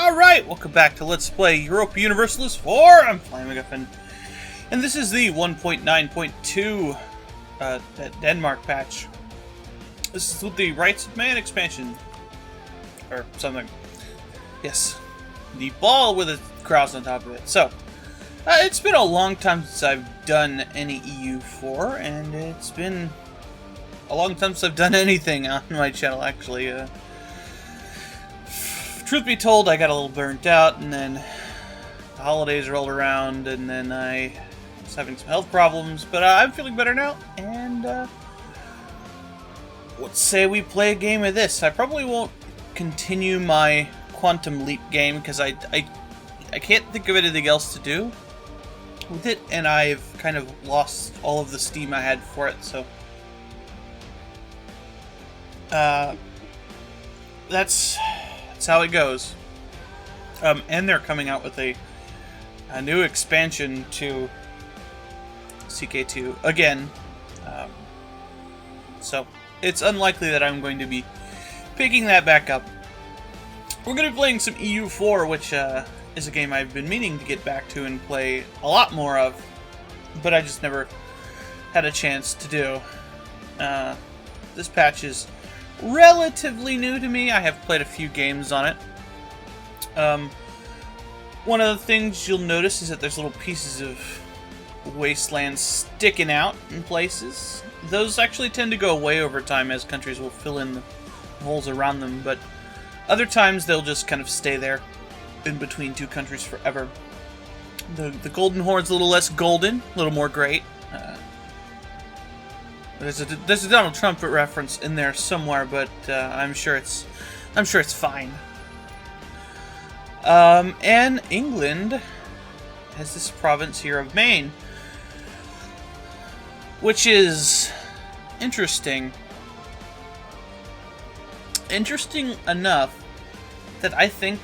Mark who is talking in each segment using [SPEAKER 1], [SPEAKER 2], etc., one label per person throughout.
[SPEAKER 1] Alright, welcome back to Let's Play Europa Universalis 4. I'm Flying MacGuffin. And this is the 1.9.2 Denmark patch. This is with the Rights of Man expansion. Or something. Yes. The ball with a cross on top of it. So, it's been a long time since I've done any EU4, and it's been a long time since I've done anything on my channel, actually. Truth be told, I got a little burnt out, and then the holidays rolled around, and then I was having some health problems, but I'm feeling better now, and let's say we play a game of this. I probably won't continue my Quantum Leap game, because I can't think of anything else to do with it, and I've kind of lost all of the steam I had for it, so that's how it goes. And they're coming out with a new expansion to CK2 again. So it's unlikely that I'm going to be picking that back up. We're going to be playing some EU4, which is a game I've been meaning to get back to and play a lot more of, but I just never had a chance to do. This patch is relatively new to me. I have played a few games on it. One of the things you'll notice is that there's little pieces of wasteland sticking out in places. Those actually tend to go away over time as countries will fill in the holes around them, but other times they'll just kind of stay there in between two countries forever. The Golden Horde's a little less golden, a little more great. There's a Donald Trump reference in there somewhere, but I'm sure it's fine. And England has this province here of Maine, which is interesting. Interesting enough that I think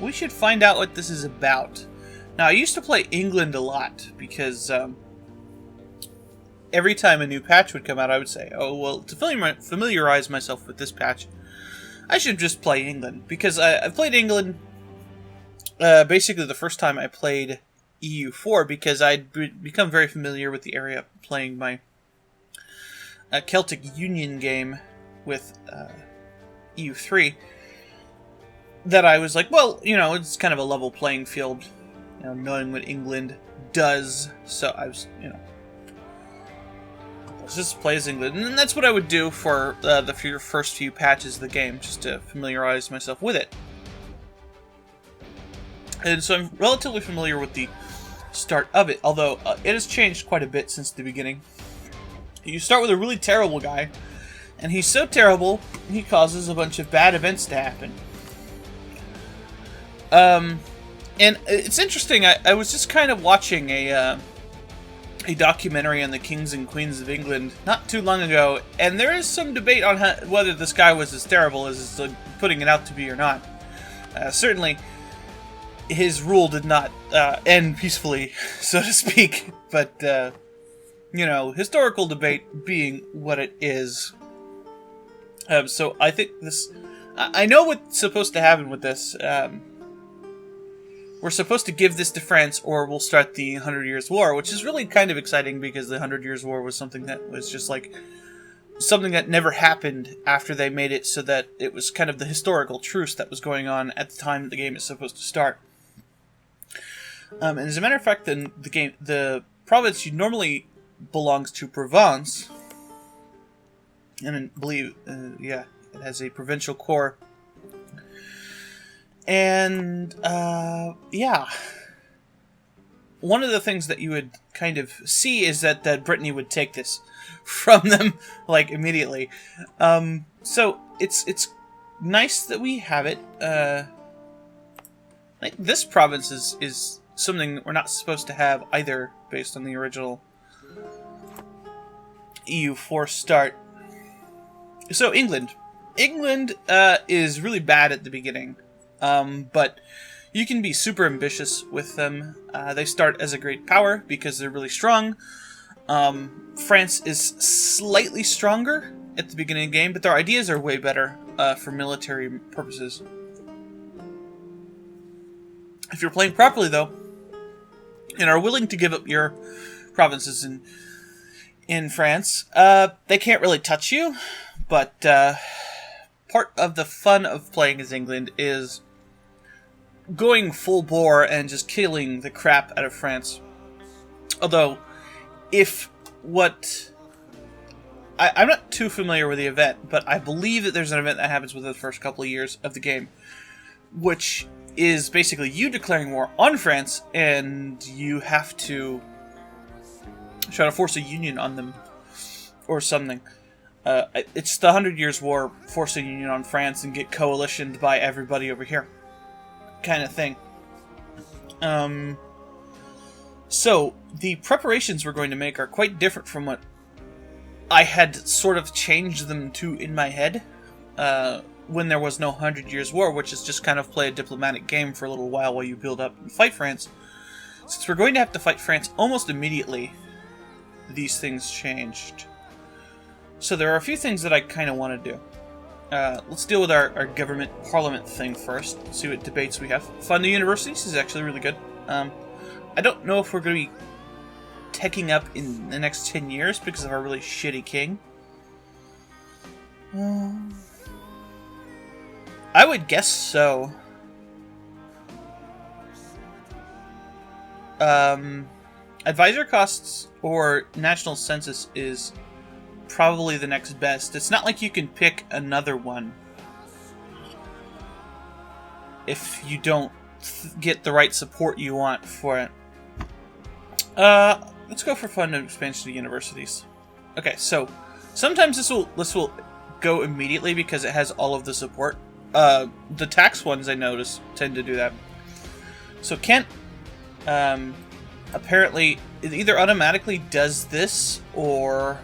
[SPEAKER 1] we should find out what this is about. Now, I used to play England a lot because every time a new patch would come out, I would say, oh, well, to familiarize myself with this patch, I should just play England. Because I've played England basically the first time I played EU4, because I'd become very familiar with the area playing my Celtic Union game with EU3, that I was like, well, you know, it's kind of a level playing field, you know, knowing what England does. So I was, you know, let's just play as England. And that's what I would do for the first few patches of the game, just to familiarize myself with it. And so I'm relatively familiar with the start of it, although it has changed quite a bit since the beginning. You start with a really terrible guy, and he's so terrible, he causes a bunch of bad events to happen. And it's interesting, I was just kind of watching a documentary on the kings and queens of England not too long ago, and there is some debate on whether this guy was as terrible as it's putting it out to be or not. Certainly, his rule did not end peacefully, so to speak, but, you know, historical debate being what it is. So I think this... I know what's supposed to happen with this. We're supposed to give this to France, or we'll start the 100 Years' War, which is really kind of exciting, because the 100 Years' War was something that was just like... something that never happened after they made it, so that it was kind of the historical truce that was going on at the time the game is supposed to start. And as a matter of fact, the province normally belongs to Provence, and I believe, yeah, it has a provincial core. And, yeah. One of the things that you would kind of see is that Brittany would take this from them, like, immediately. So, it's nice that we have it. I think this province is something we're not supposed to have either, based on the original EU4 start. So, England. England is really bad at the beginning. But you can be super ambitious with them. They start as a great power because they're really strong. France is slightly stronger at the beginning of the game, but their ideas are way better for military purposes. If you're playing properly, though, and are willing to give up your provinces in France, they can't really touch you, but part of the fun of playing as England is going full bore and just killing the crap out of France. Although, I'm not too familiar with the event, but I believe that there's an event that happens within the first couple of years of the game, which is basically you declaring war on France, and you have to try to force a union on them, or something. It's the 100 Years' War, force a union on France and get coalitioned by everybody over here, kind of thing. So, the preparations we're going to make are quite different from what I had sort of changed them to in my head, when there was no 100 Years' War, which is just kind of play a diplomatic game for a little while you build up and fight France. Since we're going to have to fight France almost immediately, these things changed. So there are a few things that I kind of want to do. Let's deal with our government parliament thing first. See what debates we have. Fund the universities is actually really good. I don't know if we're going to be taking up in the next 10 years because of our really shitty king. I would guess so. Advisor costs or national census is probably the next best. It's not like you can pick another one if you don't get the right support you want for it. Let's go for fund and expansion of universities. Okay, so sometimes this will go immediately because it has all of the support. The tax ones I notice tend to do that. So Kent, apparently it either automatically does this or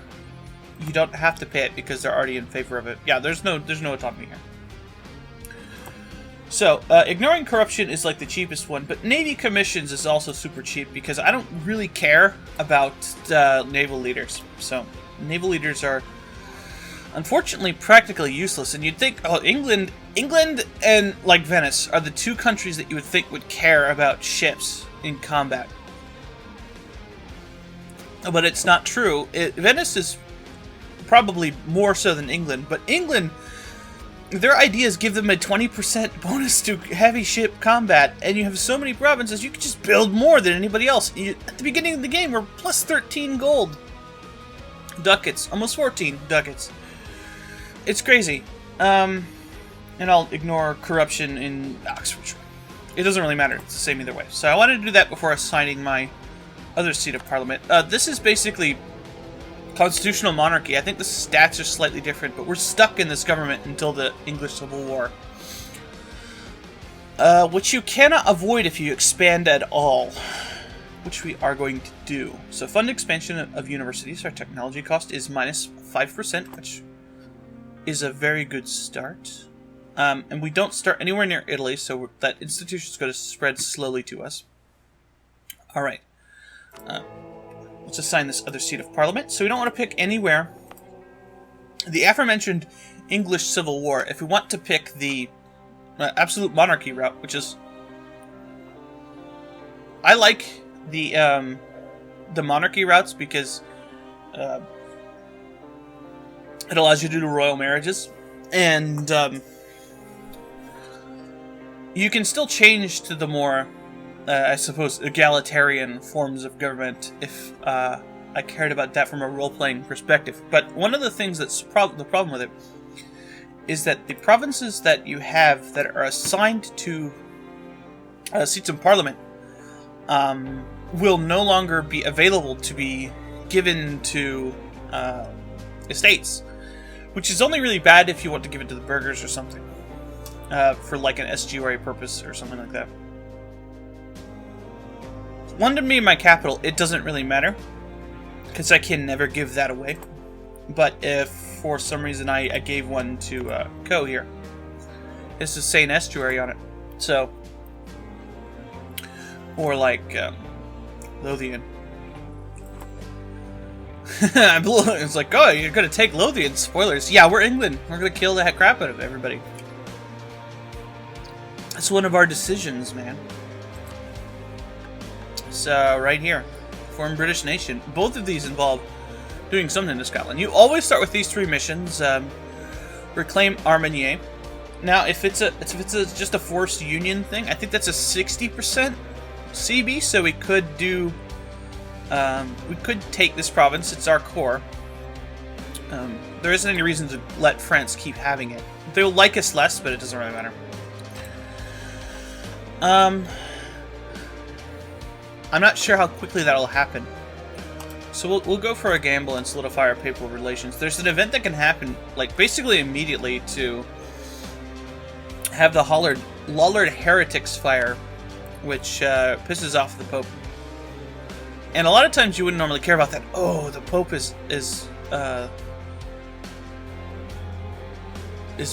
[SPEAKER 1] you don't have to pay it because they're already in favor of it. Yeah, there's no autonomy here. So, ignoring corruption is like the cheapest one, but Navy commissions is also super cheap because I don't really care about naval leaders. So, naval leaders are unfortunately practically useless, and you'd think, oh, England and, like, Venice are the two countries that you would think would care about ships in combat. But it's not true. Venice is probably more so than England, but England, their ideas give them a 20% bonus to heavy ship combat, and you have so many provinces, you can just build more than anybody else. At the beginning of the game, we're plus 13 gold ducats, almost 14 ducats. It's crazy. And I'll ignore corruption in Oxfordshire. It doesn't really matter. It's the same either way. So I wanted to do that before assigning my other seat of parliament. This is basically constitutional monarchy. I think the stats are slightly different, but we're stuck in this government until the English Civil War. Which you cannot avoid if you expand at all. Which we are going to do. So fund expansion of universities. Our technology cost is minus 5%, which is a very good start. And we don't start anywhere near Italy, so that institution is going to spread slowly to us. Alright. Let's assign this other seat of parliament. So we don't want to pick anywhere. The aforementioned English Civil War, if we want to pick the absolute monarchy route, which is... I like the monarchy routes because it allows you to do royal marriages. And you can still change to the more... I suppose, egalitarian forms of government if I cared about that from a role-playing perspective. But one of the things that's the problem with it is that the provinces that you have that are assigned to seats in parliament will no longer be available to be given to estates, which is only really bad if you want to give it to the burghers or something, for like an estuary purpose or something like that. London being my capital, it doesn't really matter, because I can never give that away. But if for some reason I gave one to Co here, it's the same estuary on it. So, or like Lothian. It's like, oh, you're gonna take Lothian. Spoilers. Yeah, we're England. We're gonna kill the heck crap out of everybody. That's one of our decisions, man. So right here, form British nation. Both of these involve doing something to Scotland. You always start with these 3 missions. Reclaim Armagnac. Now, if it's just a forced union thing, I think that's a 60% CB. So we could do, we could take this province. It's our core. There isn't any reason to let France keep having it. They'll like us less, but it doesn't really matter. I'm not sure how quickly that'll happen. So we'll go for a gamble and solidify our papal relations. There's an event that can happen, like, basically immediately to have the Lollard heretics fire, which pisses off the Pope. And a lot of times you wouldn't normally care about that. Oh, the Pope is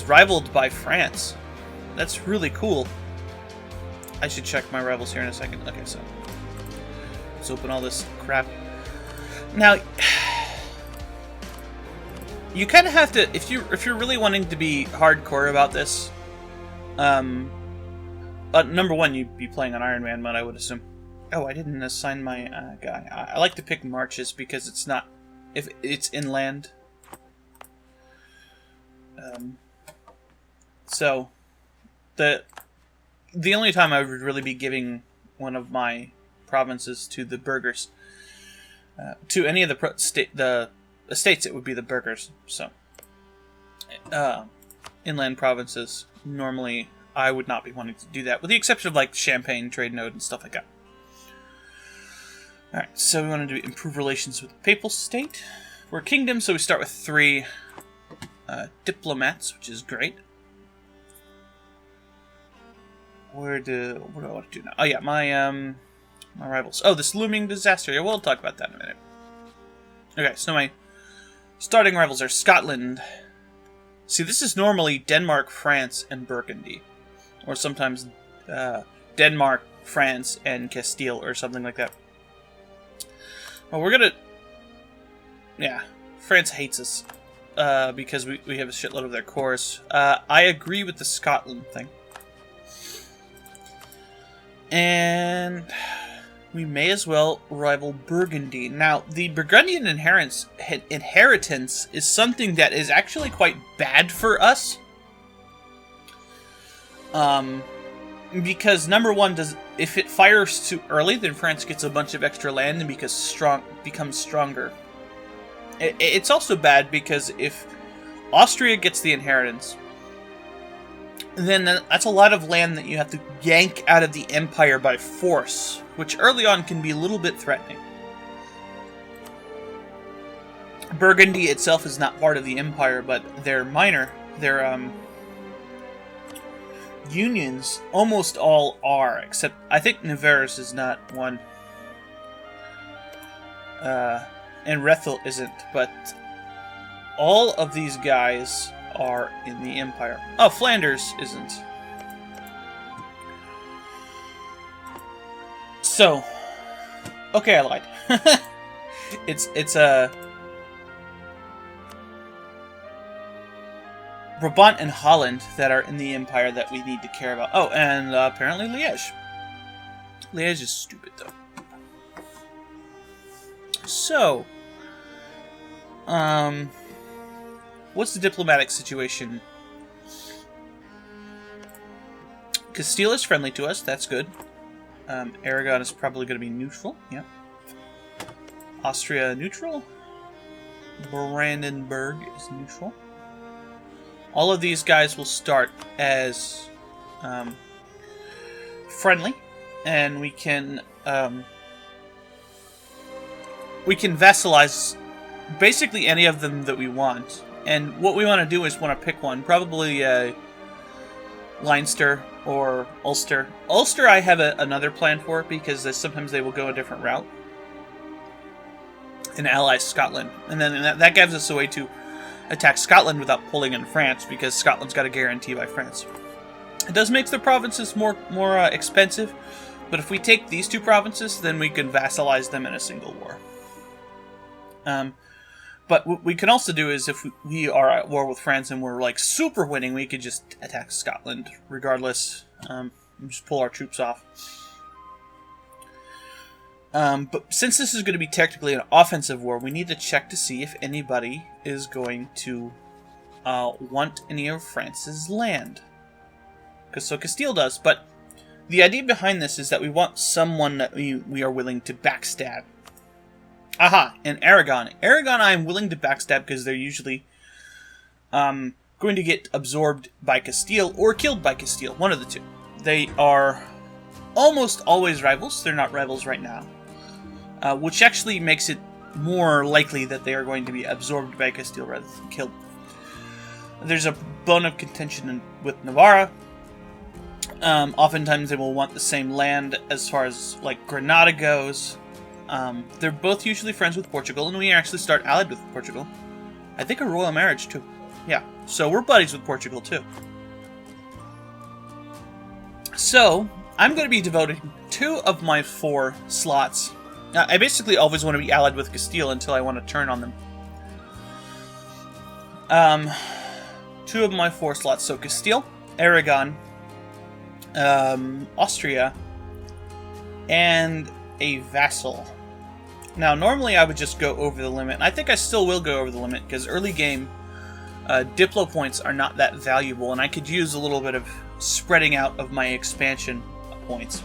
[SPEAKER 1] rivaled by France. That's really cool. I should check my rivals here in a second. Okay, so let's open all this crap. Now, you kind of have to, if you're really wanting to be hardcore about this. Number one, you'd be playing on Iron Man mode, I would assume. Oh, I didn't assign my guy. I like to pick marches because it's not, if it's inland. So, the only time I would really be giving one of my provinces to the burghers, to any of the estates, it would be the burghers. So, inland provinces, normally I would not be wanting to do that, with the exception of like Champagne trade node and stuff like that. All right, so we want to improve relations with the papal state. We're a kingdom, so we start with 3 diplomats, which is great. What do I want to do now? Oh yeah, my rivals. Oh, this looming disaster. Yeah, we'll talk about that in a minute. Okay, so my starting rivals are Scotland. See, this is normally Denmark, France, and Burgundy, or sometimes Denmark, France, and Castile, or something like that. Well, we're gonna. Yeah, France hates us because we have a shitload of their cores. I agree with the Scotland thing. And we may as well rival Burgundy. Now, the Burgundian inheritance is something that is actually quite bad for us. Because number one, if it fires too early, then France gets a bunch of extra land and becomes stronger. It's also bad because if Austria gets the inheritance, then that's a lot of land that you have to yank out of the empire by force, which early on can be a little bit threatening. Burgundy itself is not part of the empire, but their unions almost all are, except I think Nevers is not one. And Rethel isn't, but all of these guys are in the Empire. Oh, Flanders isn't. So, okay, I lied. It's a Brabant and Holland that are in the Empire that we need to care about. Oh, and apparently Liège. Liège is stupid, though. So, what's the diplomatic situation? Castile is friendly to us. That's good. Aragon is probably going to be neutral. Yeah. Austria neutral. Brandenburg is neutral. All of these guys will start as friendly, and we can vassalize basically any of them that we want. And what we want to do is want to pick one, probably Leinster or Ulster. Ulster I have another plan for, because sometimes they will go a different route and ally Scotland. And then that gives us a way to attack Scotland without pulling in France, because Scotland's got a guarantee by France. It does make the provinces more expensive, but if we take these 2 provinces, then we can vassalize them in a single war. But what we can also do is, if we are at war with France and we're like super winning, we could just attack Scotland regardless. And just pull our troops off. But since this is going to be technically an offensive war, we need to check to see if anybody is going to want any of France's land. So Castile does, but the idea behind this is that we want someone that we are willing to backstab. Aha, and Aragon. Aragon I am willing to backstab because they're usually going to get absorbed by Castile or killed by Castile, one of the two. They are almost always rivals. They're not rivals right now, which actually makes it more likely that they are going to be absorbed by Castile rather than killed. There's a bone of contention with Navarra. Oftentimes they will want the same land as far as like Granada goes. They're both usually friends with Portugal, and we actually start allied with Portugal. I think a royal marriage too. Yeah, so we're buddies with Portugal too. So I'm going to be devoting 2 of my 4 slots. I basically always want to be allied with Castile until I want to turn on them. 2 of my 4 slots. So Castile, Aragon, Austria, and a vassal. Now, normally I would just go over the limit. And I think I still will go over the limit because early game Diplo points are not that valuable, and I could use a little bit of spreading out of my expansion points.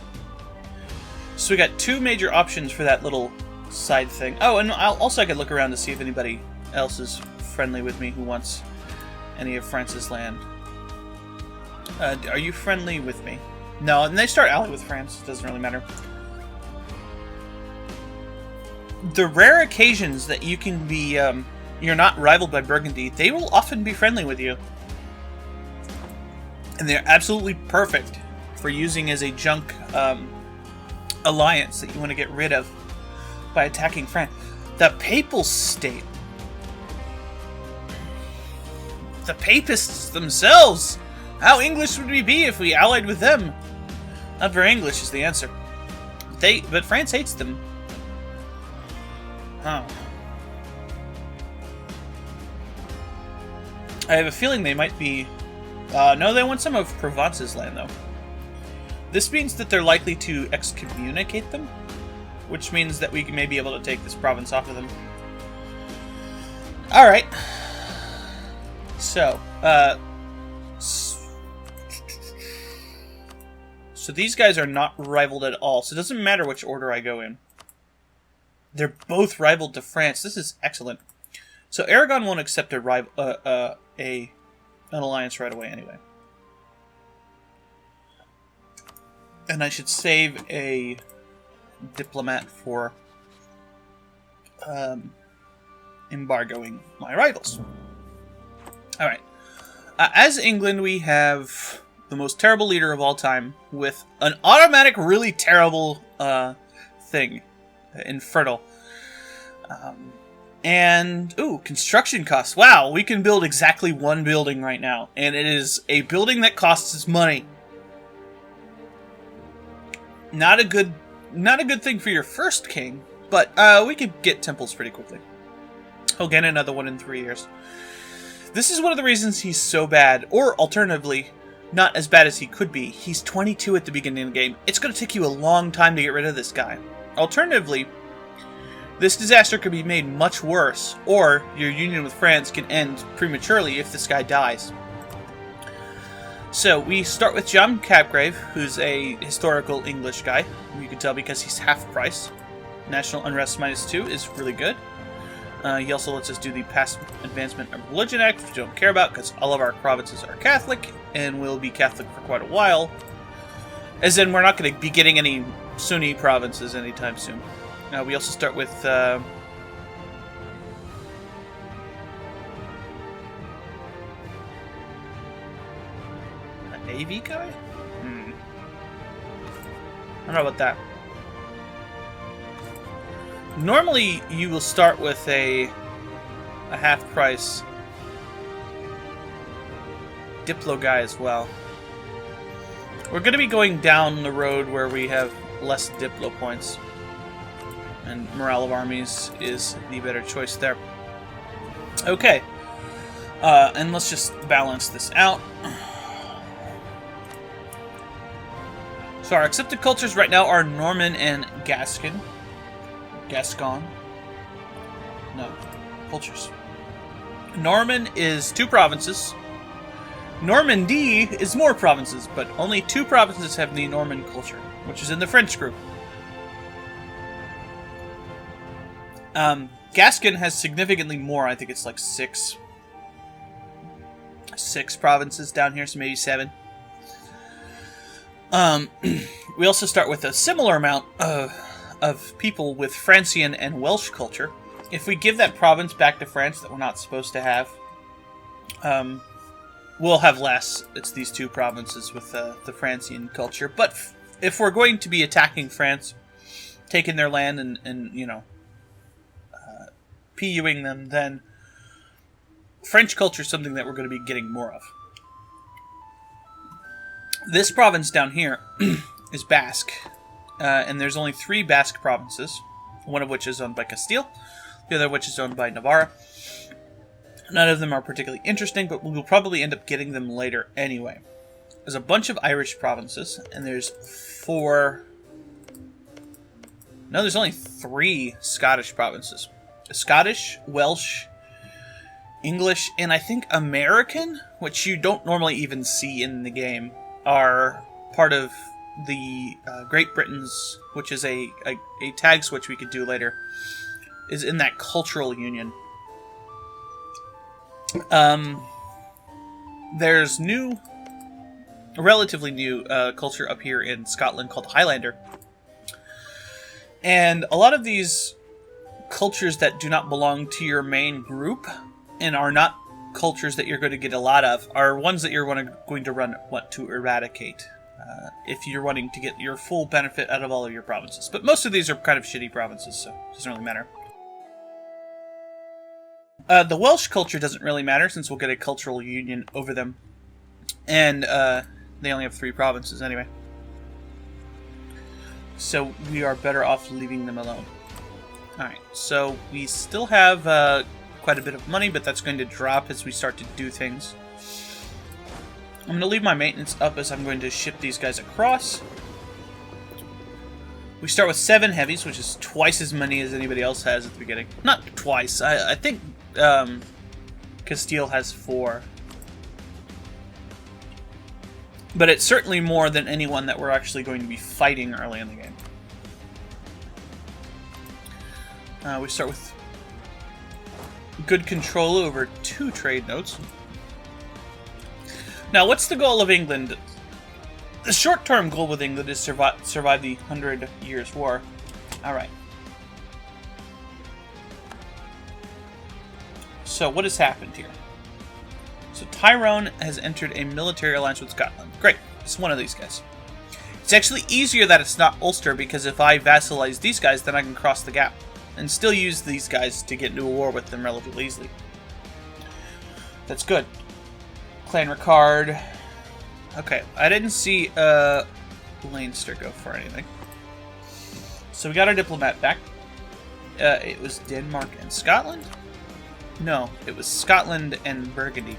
[SPEAKER 1] So we got 2 major options for that little side thing. Oh, and I could look around to see if anybody else is friendly with me who wants any of France's land. Are you friendly with me? No, and they start allied with France. It doesn't really matter. The rare occasions that you can be, you're not rivaled by Burgundy, they will often be friendly with you. And they're absolutely perfect for using as a junk alliance that you want to get rid of by attacking France. The Papal State. The Papists themselves. How English would we be if we allied with them? Not very English is the answer. But France hates them. Huh. I have a feeling they might be... no, they want some of Provence's land, though. This means that they're likely to excommunicate them, which means that we may be able to take this province off of them. Alright. So, so these guys are not rivaled at all, so it doesn't matter which order I go in. They're both rivaled to France. This is excellent. So Aragon won't accept an alliance right away anyway. And I should save a diplomat for embargoing my rivals. Alright. As England, we have the most terrible leader of all time with an automatic, really terrible thing. Infertile. And, ooh, construction costs. Wow, we can build exactly 1 building right now. And it is a building that costs us money. Not a good thing for your first king, but we could get temples pretty quickly. He'll get another one in 3 years. This is one of the reasons he's so bad, or alternatively, not as bad as he could be. He's 22 at the beginning of the game. It's going to take you a long time to get rid of this guy. Alternatively, this disaster could be made much worse, or your union with France can end prematurely if this guy dies. So, we start with John Capgrave, who's a historical English guy. You can tell because he's half price. National Unrest -2 is really good. He also lets us do the Past Advancement of Religion Act, which we don't care about because all of our provinces are Catholic, and will be Catholic for quite a while. As in, we're not going to be getting any Sunni provinces anytime soon. We also start with... a Navy guy? I don't know about that. Normally, you will start with a half-price Diplo guy as well. We're going to be going down the road where we have less Diplo points. And morale of armies is the better choice there. Okay. And let's just balance this out. So our accepted cultures right now are Norman and Gascon. Gascon. No. Cultures. Norman is 2 provinces. Normandy is more provinces, but only 2 provinces have the Norman culture, which is in the French group. Gascon has significantly more. I think it's like 6 provinces down here, so maybe 7. We also start with a similar amount of people with Francian and Welsh culture. If we give that province back to France that we're not supposed to have, we'll have less. It's these 2 provinces with the Francian culture. But if we're going to be attacking France, taking their land and you know, PUing them, then French culture is something that we're going to be getting more of. This province down here is Basque, and there's only 3 Basque provinces, one of which is owned by Castile, the other of which is owned by Navarra. None of them are particularly interesting, but we'll probably end up getting them later anyway. There's a bunch of Irish provinces, and there's 4... No, there's only 3 Scottish provinces. Scottish, Welsh, English, and I think American, which you don't normally even see in the game, are part of the Great Britain's, which is a tag switch we could do later, is in that cultural union. There's a relatively new culture up here in Scotland called Highlander. And a lot of these cultures that do not belong to your main group and are not cultures that you're going to get a lot of are ones that you're going to want to eradicate if you're wanting to get your full benefit out of all of your provinces. But most of these are kind of shitty provinces, so it doesn't really matter. The Welsh culture doesn't really matter since we'll get a cultural union over them. And they only have 3 provinces anyway. So we are better off leaving them alone. Alright, so we still have quite a bit of money, but that's going to drop as we start to do things. I'm going to leave my maintenance up as I'm going to ship these guys across. We start with 7 heavies, which is twice as many as anybody else has at the beginning. Not twice. I think Castile has 4. But it's certainly more than anyone that we're actually going to be fighting early in the game. We start with good control over 2 trade notes. Now, what's the goal of England? The short-term goal with England is survive the 100 Years' War. Alright. So, what has happened here? So, Tyrone has entered a military alliance with Scotland. Great. It's one of these guys. It's actually easier that it's not Ulster, because if I vassalize these guys, then I can cross the gap. And still use these guys to get into a war with them relatively easily. That's good. Clan Ricard. Okay, I didn't see Leinster go for anything. So we got our diplomat back. It was Denmark and Scotland? No, it was Scotland and Burgundy.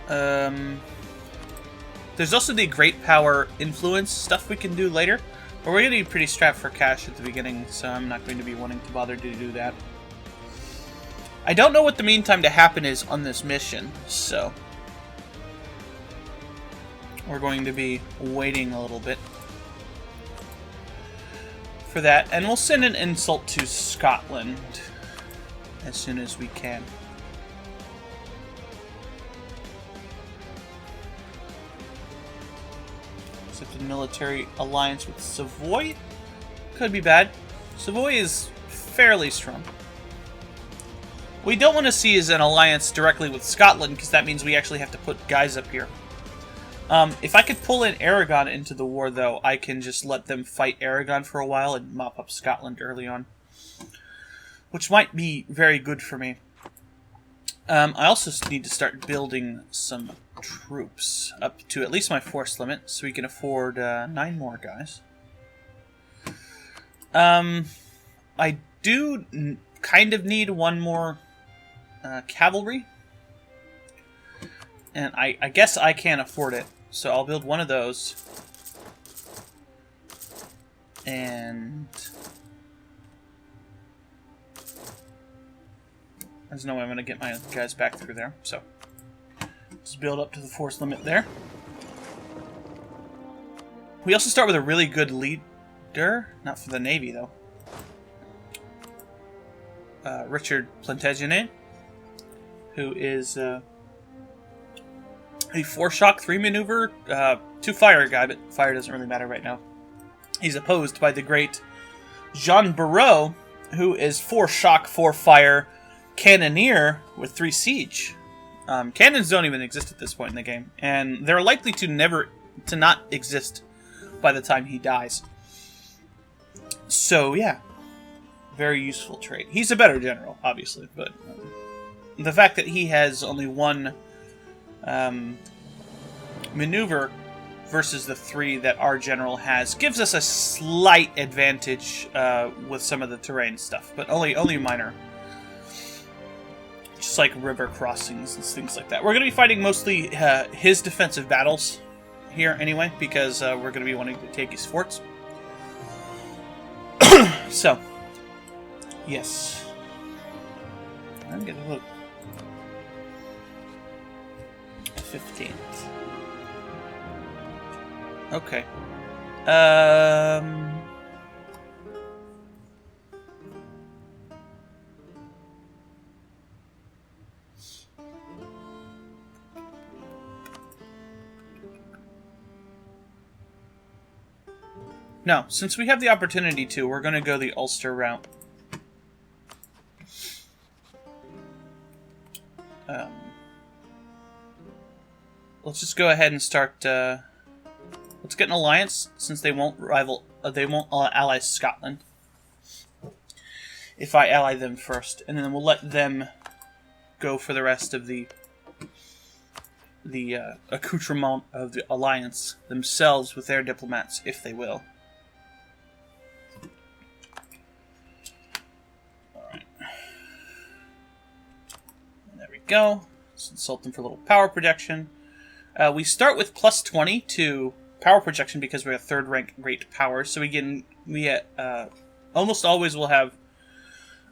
[SPEAKER 1] There's also the Great Power Influence stuff we can do later. But we're going to be pretty strapped for cash at the beginning, so I'm not going to be wanting to bother to do that. I don't know what the mean time to happen is on this mission, so we're going to be waiting a little bit for that. And we'll send an insult to Scotland as soon as we can. Except a military alliance with Savoy could be bad. Savoy is fairly strong. What we don't want to see is an alliance directly with Scotland, because that means we actually have to put guys up here. If I could pull in Aragon into the war, though, I can just let them fight Aragon for a while and mop up Scotland early on, which might be very good for me. I also need to start building some troops up to at least my force limit, so we can afford 9 more guys. I do kind of need 1 more cavalry, and I guess I can't afford it, so I'll build 1 of those. And there's no way I'm going to get my guys back through there, so just build up to the force limit there. We also start with a really good leader, not for the Navy though. Richard Plantagenet, who is a 4-shock, 3-maneuver, 2-fire guy, but fire doesn't really matter right now. He's opposed by the great Jean Barreau, who is 4-shock, 4-fire cannoneer with 3 siege. Cannons don't even exist at this point in the game, and they're likely to not exist by the time he dies. So yeah, very useful trait. He's a better general, obviously, but the fact that he has only 1 maneuver versus the 3 that our general has gives us a slight advantage with some of the terrain stuff, but only minor. Just like river crossings and things like that. We're going to be fighting mostly his defensive battles here anyway, because we're going to be wanting to take his forts. So, yes. I'm going to look. 15th. Okay. No, since we have the opportunity to, we're going to go the Ulster route. Let's just go ahead and start. Let's get an alliance, since they won't ally Scotland. If I ally them first, and then we'll let them go for the rest of the accoutrement of the alliance themselves with their diplomats, if they will. Alright. There we go. Let's insult them for a little power projection. We start with plus 20 to power projection because we're a 3rd rank great power, so we almost always will have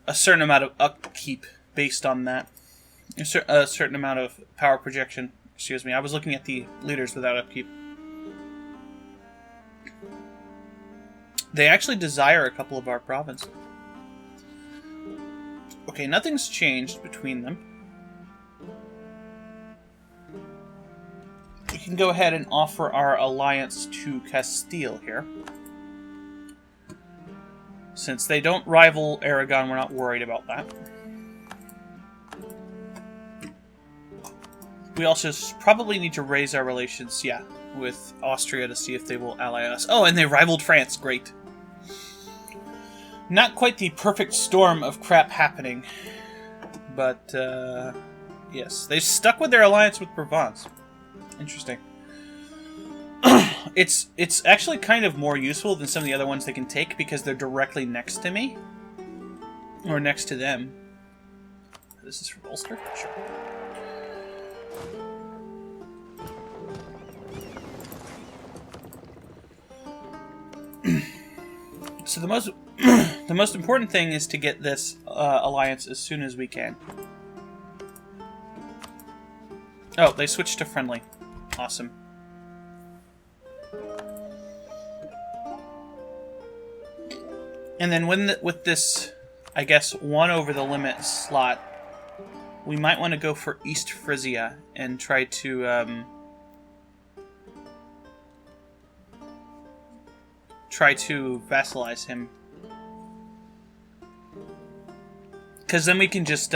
[SPEAKER 1] a certain amount of upkeep based on that. A certain amount of power projection. Excuse me, I was looking at the leaders without upkeep. They actually desire a couple of our provinces. Okay, nothing's changed between them. We can go ahead and offer our alliance to Castile here. Since they don't rival Aragon, we're not worried about that. We also probably need to raise our relations, yeah, with Austria to see if they will ally us. Oh, and they rivaled France. Great. Not quite the perfect storm of crap happening. But, yes. They stuck with their alliance with Provence. Interesting. It's actually kind of more useful than some of the other ones they can take because they're directly next to me. Or next to them. This is from Ulster? Sure. So the most important thing is to get this alliance as soon as we can. Oh, they switched to friendly. Awesome. And then with this, I guess, 1 over the limit slot, we might want to go for East Frisia and try to vassalize him. Because then we can just,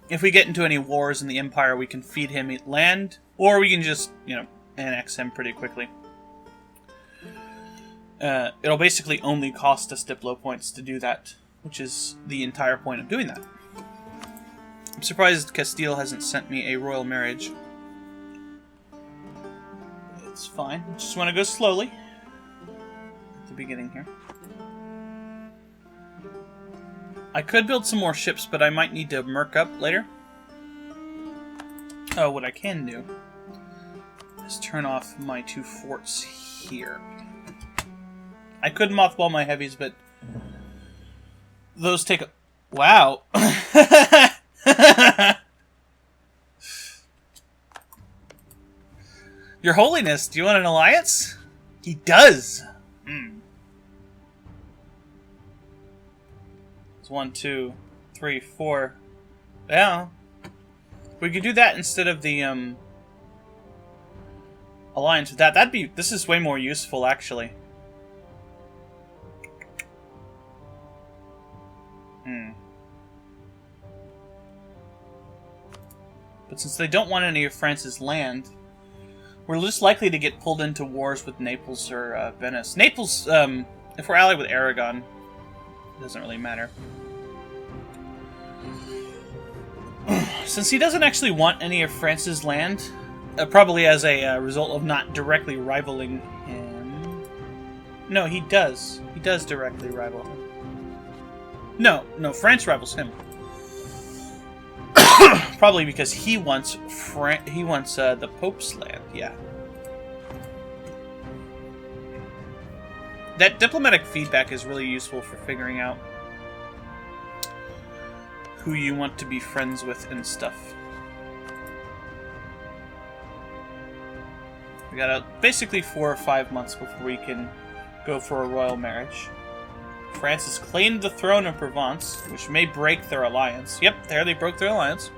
[SPEAKER 1] if we get into any wars in the Empire, we can feed him land, or we can just, annex him pretty quickly. It'll basically only cost us Diplo points to do that, which is the entire point of doing that. I'm surprised Castile hasn't sent me a royal marriage. It's fine. Just want to go slowly at the beginning here. I could build some more ships, but I might need to merc up later. Oh, what I can do is turn off my 2 forts here. I could mothball my heavies, but those take a... Wow. Your Holiness, do you want an alliance? He does. It's 1, 2, 3, 4. Yeah. We could do that instead of the alliance with that. That'd be... This is way more useful, actually. But since they don't want any of France's land, we're less likely to get pulled into wars with Naples or Venice. Naples, if we're allied with Aragon, it doesn't really matter. Since he doesn't actually want any of France's land, probably as a result of not directly rivaling him. No, he does. He does directly rival him. No, France rivals him. Probably because he wants the Pope's land. Yeah. That diplomatic feedback is really useful for figuring out who you want to be friends with and stuff. We got basically 4 or 5 months before we can go for a royal marriage. France has claimed the throne of Provence, which may break their alliance. Yep, there they broke their alliance.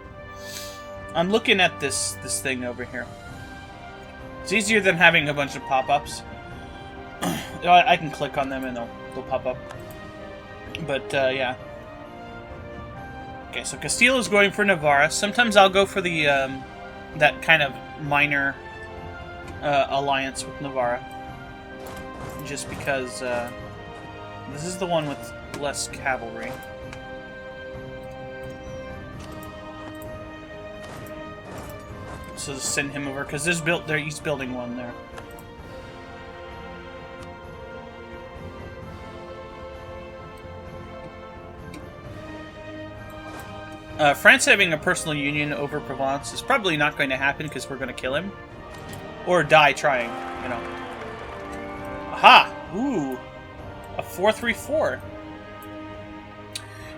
[SPEAKER 1] I'm looking at this thing over here. It's easier than having a bunch of pop-ups. I can click on them and they'll pop up. But, yeah. Okay, so Castile is going for Navarra. Sometimes I'll go for the, that kind of minor alliance with Navarra. Just because, this is the one with less cavalry. So send him over, because he's building one there. France having a personal union over Provence is probably not going to happen because we're going to kill him. Or die trying, you know. Aha! Ooh! A 4-3-4.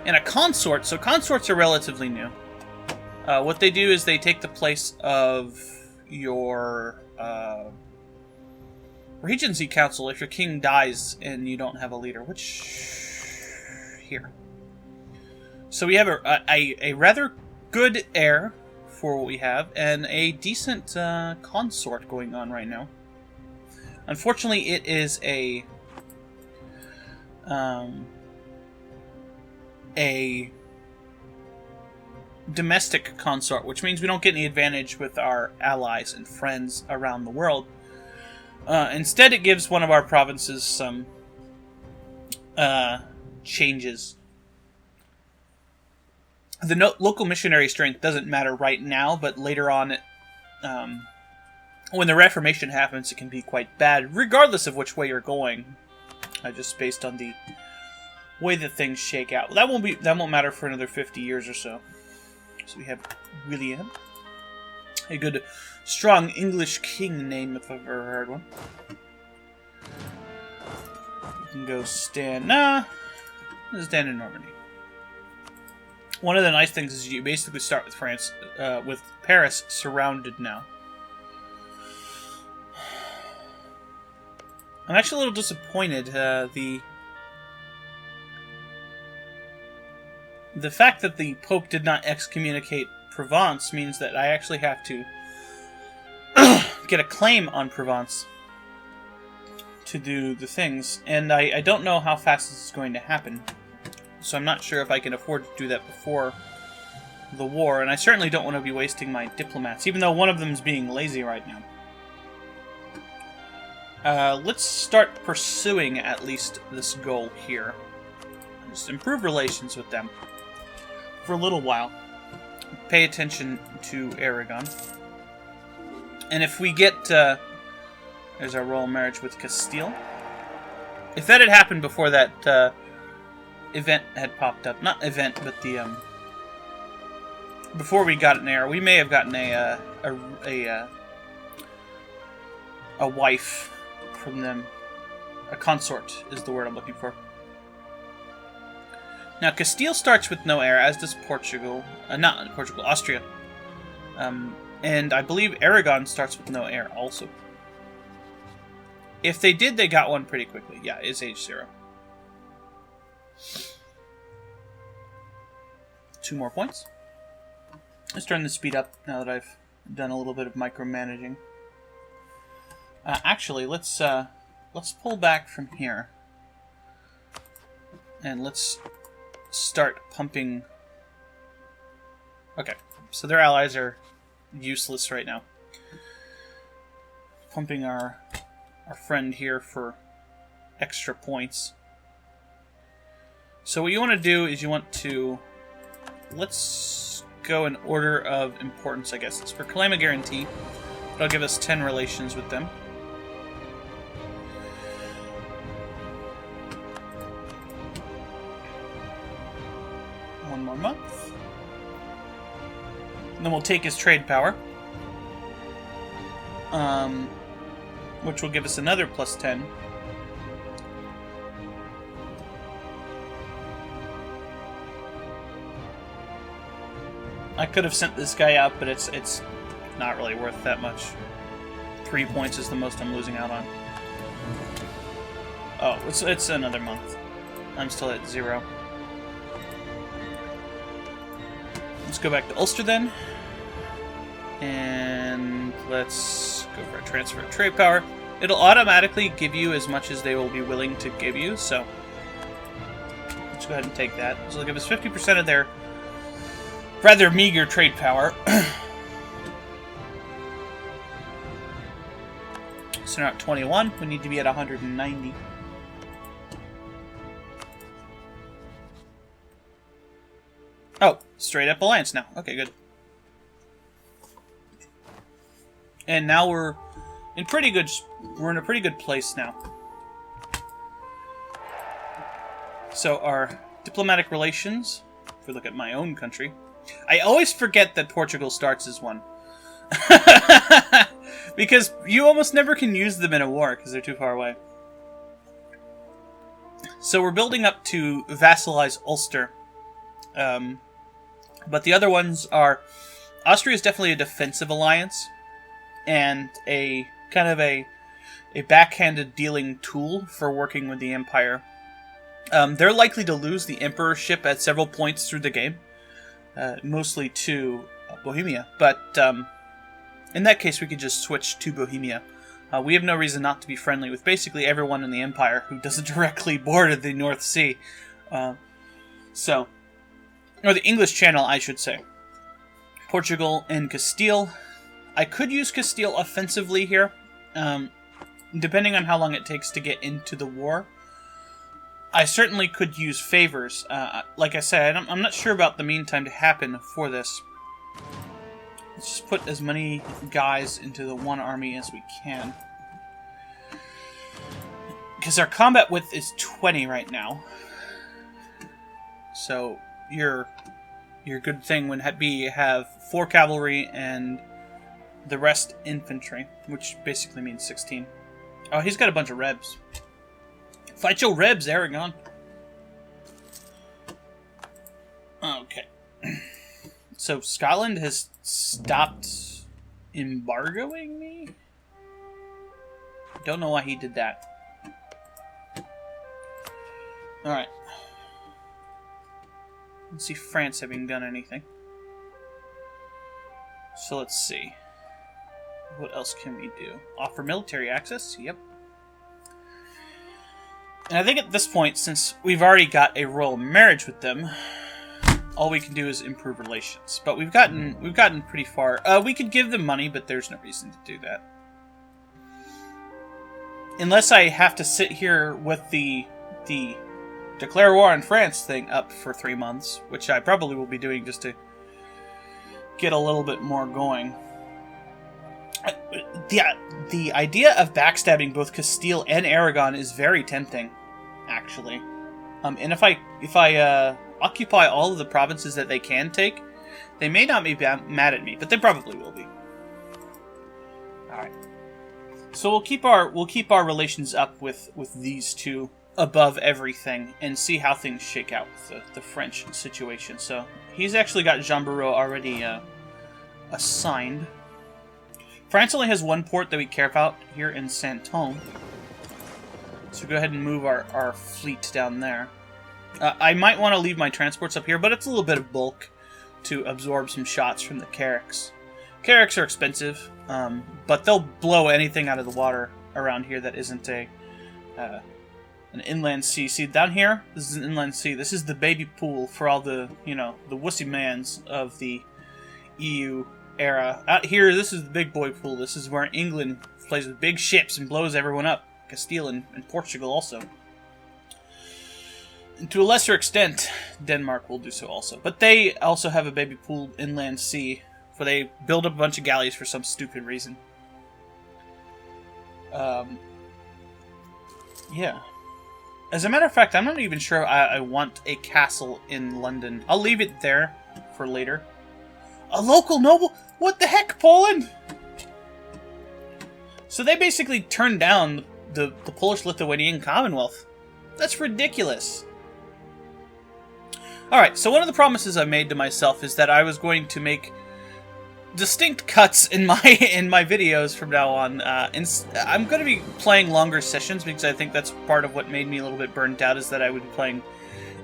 [SPEAKER 1] And a consort. So consorts are relatively new. What they do is they take the place of your Regency Council if your king dies and you don't have a leader. Which... here. So we have a rather good heir for what we have, and a decent consort going on right now. Unfortunately, it is a domestic consort, which means we don't get any advantage with our allies and friends around the world. Instead, it gives one of our provinces some changes. The local missionary strength doesn't matter right now, but later on, when the Reformation happens, it can be quite bad, regardless of which way you're going. Just based on the way that things shake out. That won't matter for another 50 years or so. So we have William, a good, strong English king name if I've ever heard one. You can go stand. Stand in Normandy. One of the nice things is you basically start with France, with Paris surrounded now. I'm actually a little disappointed. The fact that the Pope did not excommunicate Provence means that I actually have to get a claim on Provence to do the things, and I don't know how fast this is going to happen. So I'm not sure if I can afford to do that before the war, and I certainly don't want to be wasting my diplomats, even though one of them is being lazy right now. Let's start pursuing at least this goal here. Just improve relations with them for a little while. Pay attention to Aragon. And if we get... there's our royal marriage with Castile. If that had happened before that event had popped up, not event, but the before we got an heir, we may have gotten a wife from them, A consort is the word I'm looking for. Now, Castile starts with no heir, as does Portugal. Not Portugal, Austria. And I believe Aragon starts with no heir also. If they did, they got one pretty quickly. Yeah, it's age 0. 2 more points. Let's turn the speed up now that I've done a little bit of micromanaging. Actually, let's pull back from here. And let's start pumping. Okay, so their allies are useless right now. Pumping our friend here for extra points. So what you want to do is you want to... Let's go in order of importance, I guess. It's for claim a guarantee. It'll give us 10 relations with them. One more month. And then we'll take his trade power. Which will give us another plus 10. I could have sent this guy out, but it's not really worth that much. 3 points is the most I'm losing out on. Oh, it's another month. I'm still at 0. Let's go back to Ulster then. And let's go for a transfer of trade power. It'll automatically give you as much as they will be willing to give you, so let's go ahead and take that. So they'll give us 50% of their rather meager trade power. So now at 21, we need to be at 190. Oh, straight up alliance now. Okay, good. And now we're in a pretty good place now. So our diplomatic relations, if we look at my own country, I always forget that Portugal starts as one. Because you almost never can use them in a war because they're too far away. So we're building up to vassalize Ulster. But the other ones are... Austria is definitely a defensive alliance. And a kind of a backhanded dealing tool for working with the Empire. They're likely to lose the emperorship at several points through the game. Mostly to Bohemia. But in that case, we could just switch to Bohemia. We have no reason not to be friendly with basically everyone in the Empire who doesn't directly border the North Sea. Or the English Channel, I should say. Portugal and Castile. I could use Castile offensively here, depending on how long it takes to get into the war. I certainly could use favors. Like I said, I'm not sure about the mean time to happen for this. Let's just put as many guys into the one army as we can. Because our combat width is 20 right now. So your good thing would be have 4 cavalry and the rest infantry, which basically means 16. Oh, he's got a bunch of rebs. Fight your rebs, Aragon. Okay. So Scotland has stopped embargoing me? Don't know why he did that. Alright. Let's see if France having done anything. So let's see. What else can we do? Offer military access? Yep. And I think at this point, since we've already got a royal marriage with them, all we can do is improve relations. But we've gotten pretty far. We could give them money, but there's no reason to do that. Unless I have to sit here with the declare war on France thing up for 3 months, which I probably will be doing just to get a little bit more going. The idea of backstabbing both Castile and Aragon is very tempting, actually. And if I occupy all of the provinces that they can take, they may not be mad at me, but they probably will be. Alright. So we'll keep our relations up with these two above everything, and see how things shake out with the French situation. So he's actually got Jean Barreau already assigned. France only has one port that we care about here in Saint-Thome. So go ahead and move our fleet down there. I might want to leave my transports up here, but it's a little bit of bulk to absorb some shots from the Carracks. Carracks are expensive, but they'll blow anything out of the water around here that isn't an inland sea. See, down here, this is an inland sea. This is the baby pool for all the, the wussy mans of the EU era. Out here, this is the big boy pool. This is where England plays with big ships and blows everyone up. Castile and Portugal also. And to a lesser extent, Denmark will do so also. But they also have a baby pool inland sea where they build up a bunch of galleys for some stupid reason. Yeah. As a matter of fact, I'm not even sure I want a castle in London. I'll leave it there for later. A local noble? What the heck, Poland? So they basically turned down the Polish-Lithuanian Commonwealth. That's ridiculous. Alright, so one of the promises I made to myself is that I was going to make distinct cuts in my videos from now on. I'm going to be playing longer sessions because I think that's part of what made me a little bit burnt out, is that I would be playing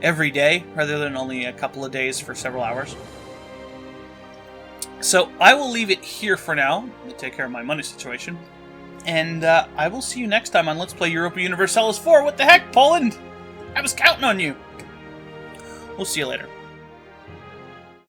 [SPEAKER 1] every day rather than only a couple of days for several hours. So I will leave it here for now to take care of my money situation. And I will see you next time on Let's Play Europa Universalis 4. What the heck, Poland? I was counting on you. We'll see you later.